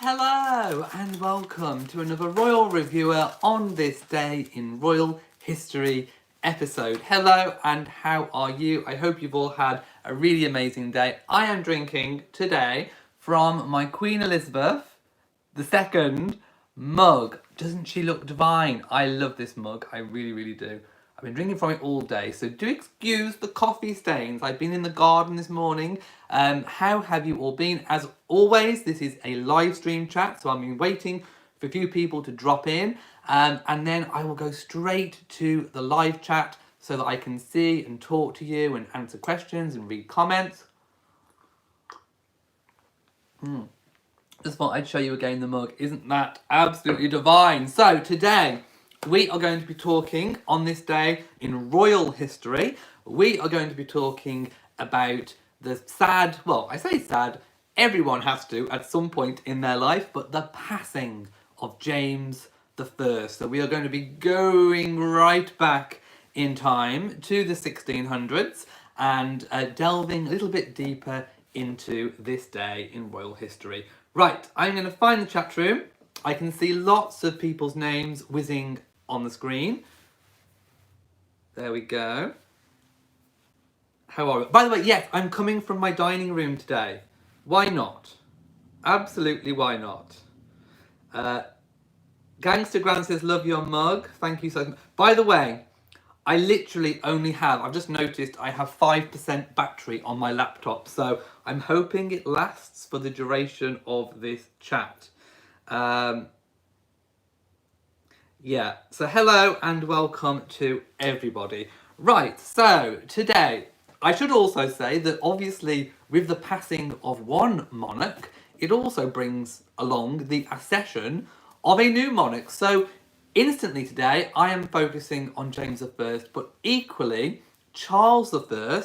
Hello and welcome to another Royal Reviewer on this day in Royal History episode. Hello and how are you? I hope you've all had a really amazing day. I am drinking today from my Queen Elizabeth II mug. Doesn't she look divine? I love this mug. I really, really do. I've been drinking from it all day, so do excuse the coffee stains. I've been in the garden this morning. How have you all been? As always, this is a live stream chat, so I've been waiting for a few people to drop in, and then I will go straight to the live chat so that I can see and talk to you and answer questions and read comments. Just thought I'd show you again the mug. Isn't that absolutely divine? So today we are going to be talking on this day in royal history. We are going to be talking about the sad, well, I say sad, everyone has to at some point in their life, but the passing of James the First. So we are going to be going right back in time to the 1600s and delving a little bit deeper into this day in royal history. Right, I'm going to find the chat room. I can see lots of people's names whizzing on the screen. There we go. How are we? By the way, yes, I'm coming from my dining room today. Why not? Absolutely, why not? Gangster Grand says, love your mug. Thank you so much. By the way, I literally only have, I've just noticed I have 5% battery on my laptop, so I'm hoping it lasts for the duration of this chat. Yeah, so hello and welcome to everybody. Right, so today, I should also say that obviously with the passing of one monarch, it also brings along the accession of a new monarch. So instantly today, I am focusing on James I, but equally, Charles I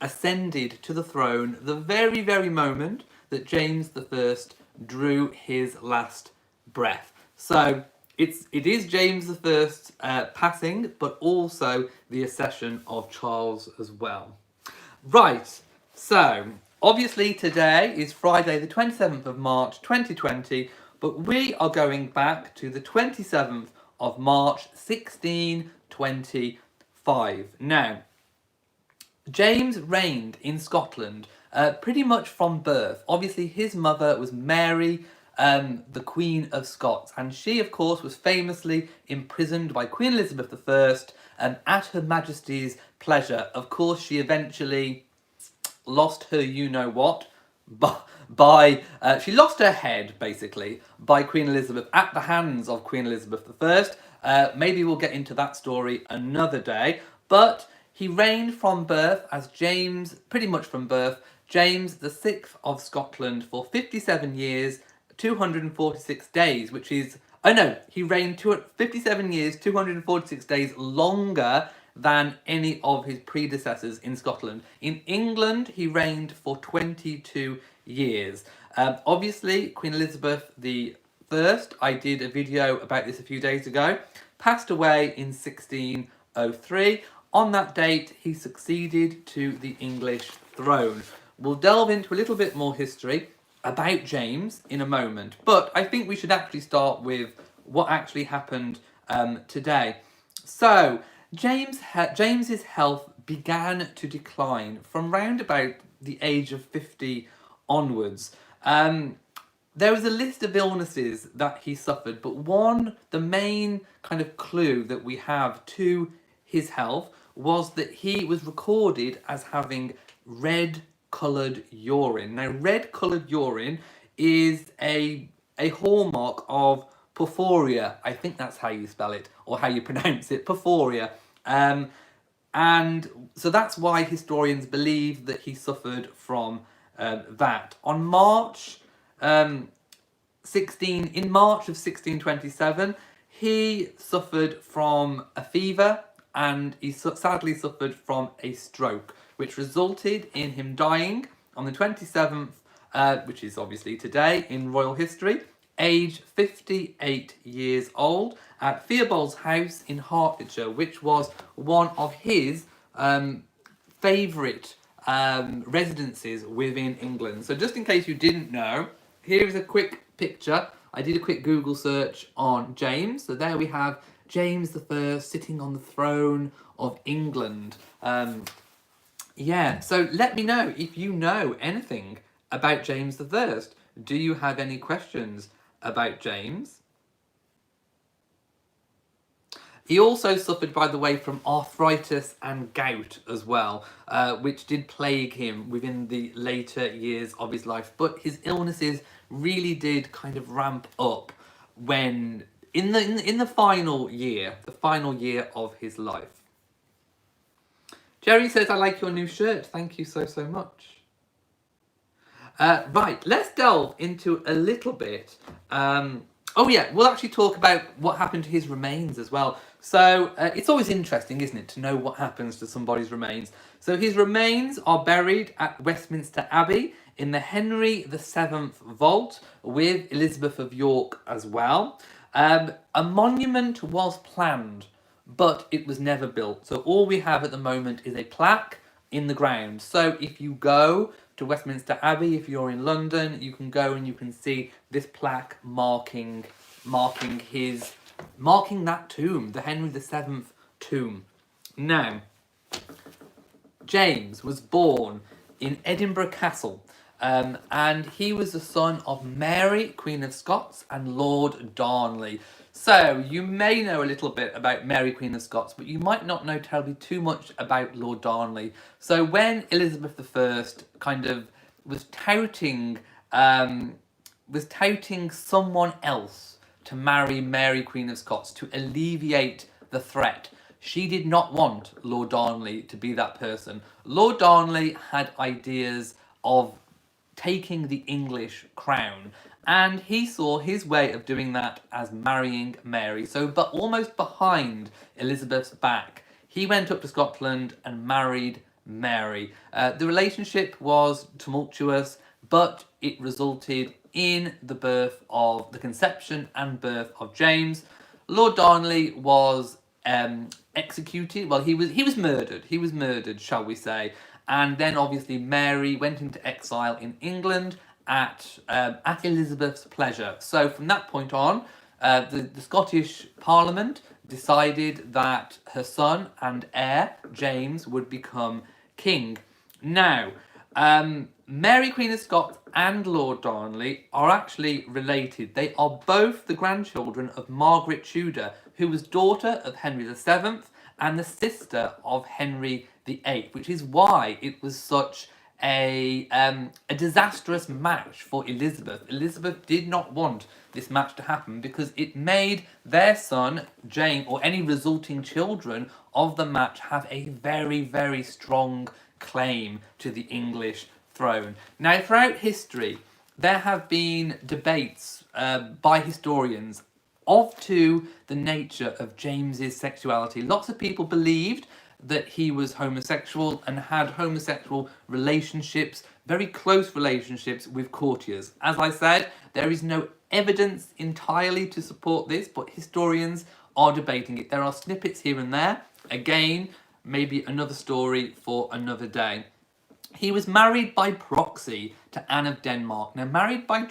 ascended to the throne the very, very moment that James I drew his last breath. So it is James I passing, but also the accession of Charles as well. Right, so obviously today is Friday the 27th of March 2020, but we are going back to the 27th of March 1625. Now, James reigned in Scotland pretty much from birth. Obviously, his mother was Mary, the Queen of Scots, and she, of course, was famously imprisoned by Queen Elizabeth I at Her Majesty's pleasure. Of course, she eventually lost her you-know-what by she lost her head, basically, by Queen Elizabeth at the hands of Queen Elizabeth I. Maybe we'll get into that story another day, but he reigned from birth as James, pretty much from birth, James the Sixth of Scotland for 57 years, 246 days, which is, oh no, he reigned 57 years, 246 days longer than any of his predecessors in Scotland. In England, he reigned for 22 years. Obviously, Queen Elizabeth I, I did a video about this a few days ago, passed away in 1603. On that date, he succeeded to the English throne. We'll delve into a little bit more history about James in a moment, but I think we should actually start with what actually happened today. So, James's health began to decline from round about the age of 50 onwards. There was a list of illnesses that he suffered, but the main kind of clue that we have to his health was that he was recorded as having red coloured urine. Now, red coloured urine is a hallmark of porphyria. I think that's how you spell it, or how you pronounce it, porphyria. And so that's why historians believe that he suffered from that. On March in March of 1627, he suffered from a fever and he sadly suffered from a stroke, which resulted in him dying on the 27th, which is obviously today in royal history, aged 58 years old, at Theobald's house in Hertfordshire, which was one of his favourite residences within England. So just in case you didn't know, here is a quick picture. I did a quick Google search on James. So there we have James I sitting on the throne of England. Yeah, so let me know if you know anything about James I. Do you have any questions about James? He also suffered, by the way, from arthritis and gout as well, which did plague him within the later years of his life. But his illnesses really did kind of ramp up when in the final year of his life. Jerry says, "I like your new shirt. Thank you so much." Right, let's delve into a little bit. Oh yeah, we'll actually talk about what happened to his remains as well. So it's always interesting, isn't it, to know what happens to somebody's remains. So his remains are buried at Westminster Abbey in the Henry VII vault with Elizabeth of York as well. A monument was planned, but it was never built. So all we have at the moment is a plaque in the ground. So if you go to Westminster Abbey, if you're in London, you can go and you can see this plaque marking that tomb, the Henry VII tomb. Now, James was born in Edinburgh Castle, and he was the son of Mary, Queen of Scots, and Lord Darnley. So you may know a little bit about Mary, Queen of Scots, but you might not know terribly too much about Lord Darnley. So when Elizabeth I kind of was touting someone else to marry Mary, Queen of Scots, to alleviate the threat, she did not want Lord Darnley to be that person. Lord Darnley had ideas of taking the English crown, and he saw his way of doing that as marrying Mary. So, but almost behind Elizabeth's back, he went up to Scotland and married Mary. The relationship was tumultuous, but it resulted in the conception and birth of James. Lord Darnley was executed. Well, he was murdered. He was murdered, shall we say? And then obviously Mary went into exile in England at Elizabeth's pleasure. So from that point on, the Scottish Parliament decided that her son and heir James would become king. Now, Mary, Queen of Scots, and Lord Darnley are actually related. They are both the grandchildren of Margaret Tudor, who was daughter of Henry VII and the sister of Henry VIII, which is why it was such a disastrous match for Elizabeth. Elizabeth did not want this match to happen because it made their son, James, or any resulting children of the match have a very, very strong claim to the English throne. Now, throughout history, there have been debates by historians to the nature of James's sexuality. Lots of people believed that he was homosexual and had homosexual relationships, very close relationships with courtiers. As I said, there is no evidence entirely to support this, but historians are debating it. There are snippets here and there. Again, maybe another story for another day. He was married by proxy to Anne of Denmark. Now, married by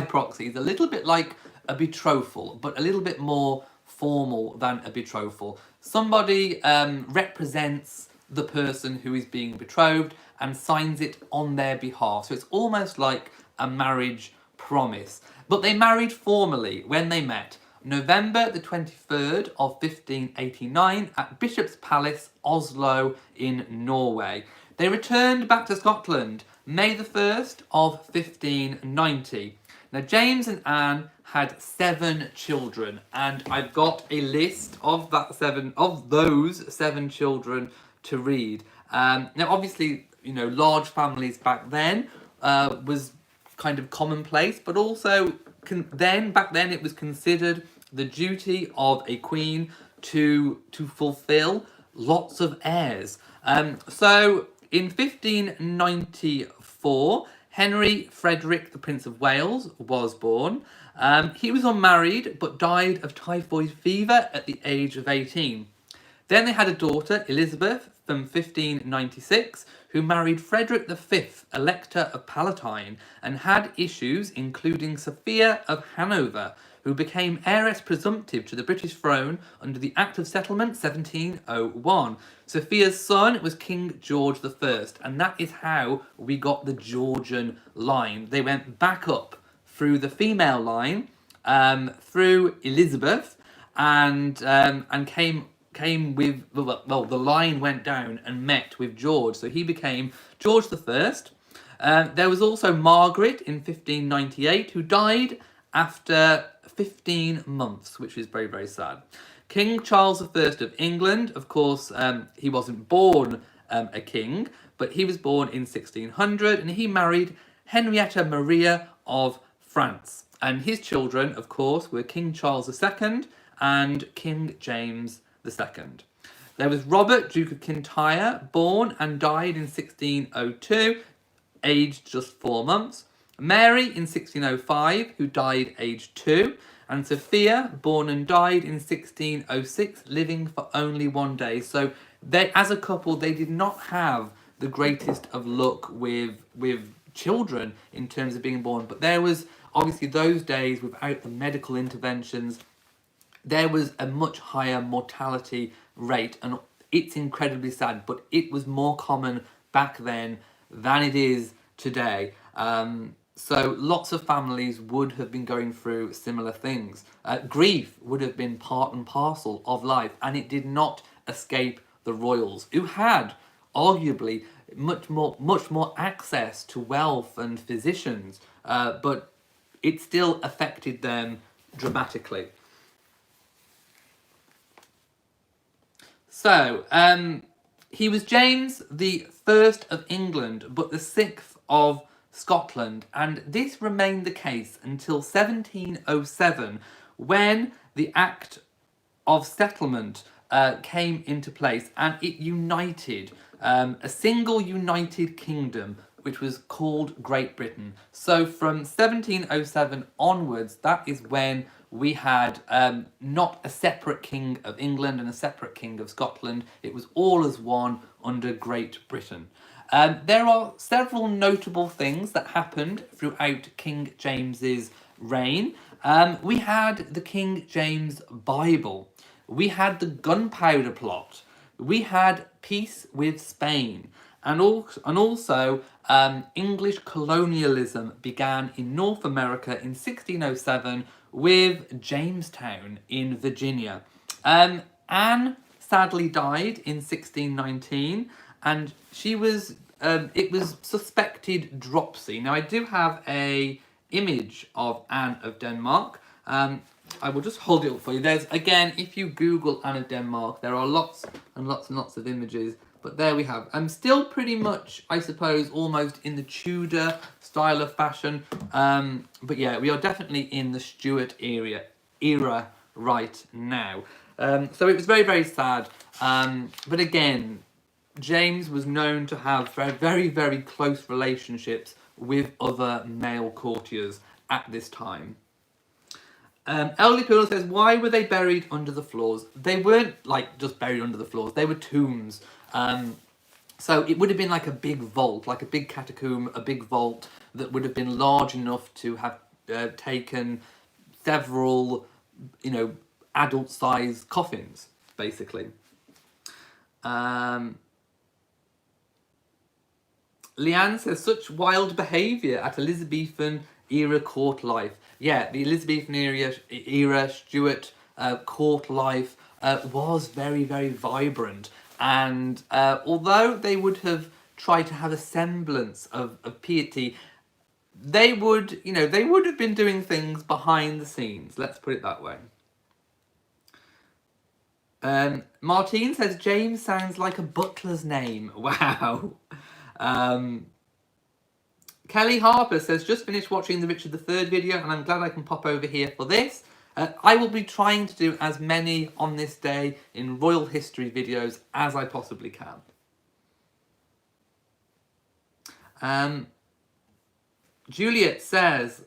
proxy is a little bit like a betrothal, but a little bit more formal than a betrothal. Somebody represents the person who is being betrothed and signs it on their behalf. So it's almost like a marriage promise. But they married formally when they met November the 23rd of 1589 at Bishop's Palace, Oslo in Norway. They returned back to Scotland May the 1st of 1590. Now, James and Anne had 7 children, and I've got a list of those 7 children to read. Now, obviously, large families back then was kind of commonplace, but also back then it was considered the duty of a queen to fulfill lots of heirs. So in 1594, Henry Frederick, the Prince of Wales, was born. He was unmarried but died of typhoid fever at the age of 18. Then they had a daughter, Elizabeth, from 1596, who married Frederick V, Elector of Palatine, and had issues, including Sophia of Hanover, who became heiress presumptive to the British throne under the Act of Settlement 1701. Sophia's son was King George I, and that is how we got the Georgian line. They went back up through the female line, through Elizabeth, and came with, well, the line went down and met with George, so he became George I. There was also Margaret in 1598, who died after 15 months, which is very, very sad. King Charles I of England, of course, he wasn't born a king, but he was born in 1600, and he married Henrietta Maria of France. And his children, of course, were King Charles II and King James II. There was Robert, Duke of Kintyre, born and died in 1602, aged just 4 months. Mary in 1605, who died aged 2. And Sophia, born and died in 1606, living for only 1 day. So they, as a couple, they did not have the greatest of luck with children in terms of being born. But there was obviously those days without the medical interventions, there was a much higher mortality rate, and it's incredibly sad, but it was more common back then than it is today. So lots of families would have been going through similar things. Grief would have been part and parcel of life, and it did not escape the royals, who had arguably much more access to wealth and physicians, but it still affected them dramatically. So, he was James the First of England, but the sixth of Scotland, and this remained the case until 1707, when the Act of Settlement came into place, and it united a single united kingdom, which was called Great Britain. So from 1707 onwards, that is when we had not a separate king of England and a separate king of Scotland. It was all as one under Great Britain. There are several notable things that happened throughout King James's reign. We had the King James Bible. We had the Gunpowder Plot. We had peace with Spain. And also English colonialism began in North America in 1607 with Jamestown in Virginia. Anne sadly died in 1619, and she was it was suspected dropsy. Now I do have a image of Anne of Denmark. I will just hold it up for you. There's, again, if you Google Anne of Denmark, there are lots and lots and lots of images. But there we have. Still pretty much, I suppose, almost in the Tudor style of fashion. But yeah, we are definitely in the Stuart era right now. So it was very, very sad. But again, James was known to have very, very close relationships with other male courtiers at this time. Elderly Poodle says, why were they buried under the floors? They weren't like just buried under the floors. They were tombs. So it would have been like a big vault, like a big catacomb, a big vault that would have been large enough to have taken several, adult-sized coffins, basically. Leanne says, such wild behaviour at Elizabethan era court life. Yeah, the Elizabethan era Stuart court life was very, very vibrant. And although they would have tried to have a semblance of piety, they would have been doing things behind the scenes. Let's put it that way. Martine says, James sounds like a butler's name. Wow. Kelly Harper says, just finished watching the Richard III video and I'm glad I can pop over here for this. I will be trying to do as many on this day in royal history videos as I possibly can. Juliet says,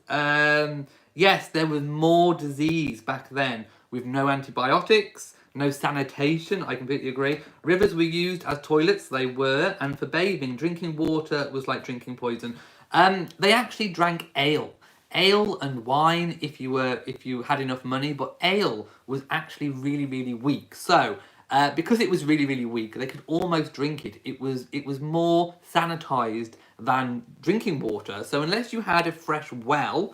yes, there was more disease back then with no antibiotics. no sanitation, I completely agree. Rivers were used as toilets, they were, and for bathing, drinking water was like drinking poison. They actually drank ale. Ale and wine if you had enough money, but ale was actually really, really weak. So because it was really, really weak, they could almost drink it. It was more sanitized than drinking water. So unless you had a fresh well,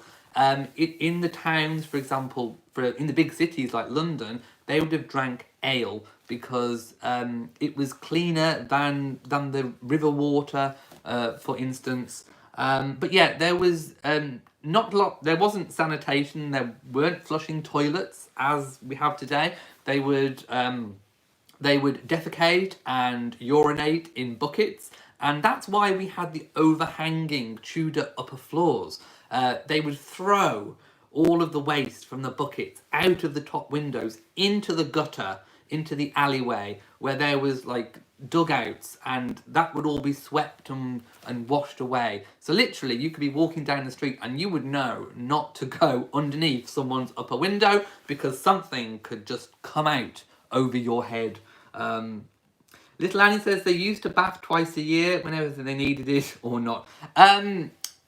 in the towns, for example, in the big cities like London, they would have drank ale because it was cleaner than the river water, for instance. But yeah, there was not a lot. There wasn't sanitation. There weren't flushing toilets as we have today. They would defecate and urinate in buckets, and that's why we had the overhanging Tudor upper floors. They would throw all of the waste from the buckets out of the top windows into the gutter, into the alleyway where there was like dugouts, and that would all be swept and washed away. So literally you could be walking down the street and you would know not to go underneath someone's upper window because something could just come out over your head. Little Annie says they used to bath twice a year whenever they needed it or not.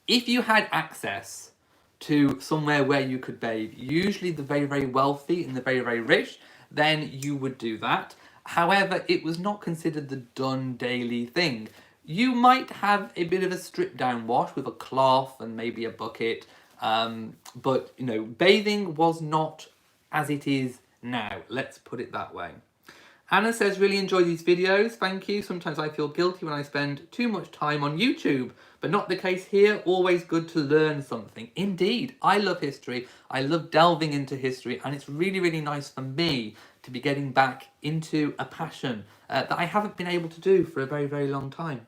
If you had access to somewhere where you could bathe, usually the very, very wealthy and the very, very rich, then you would do that. However, it was not considered the done daily thing. You might have a bit of a strip down wash with a cloth and maybe a bucket, but bathing was not as it is now. Let's put it that way. Anna says, really enjoy these videos. Thank you. Sometimes I feel guilty when I spend too much time on YouTube, but not the case here. Always good to learn something. Indeed, I love history. I love delving into history, and it's really, really nice for me to be getting back into a passion that I haven't been able to do for a very, very long time.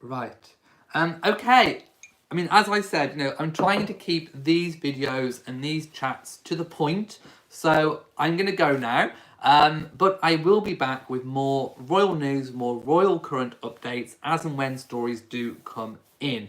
Right. Okay. I mean, as I said, I'm trying to keep these videos and these chats to the point. So I'm going to go now. But I will be back with more royal news, more royal current updates as and when stories do come in.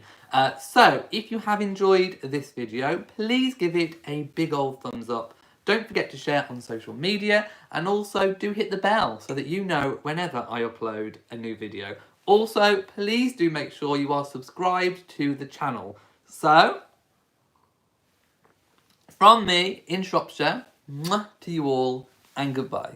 So if you have enjoyed this video, please give it a big old thumbs up. Don't forget to share on social media, and also do hit the bell so that you know whenever I upload a new video. Also, please do make sure you are subscribed to the channel. So, from me in Shropshire, mwah to you all, and goodbye.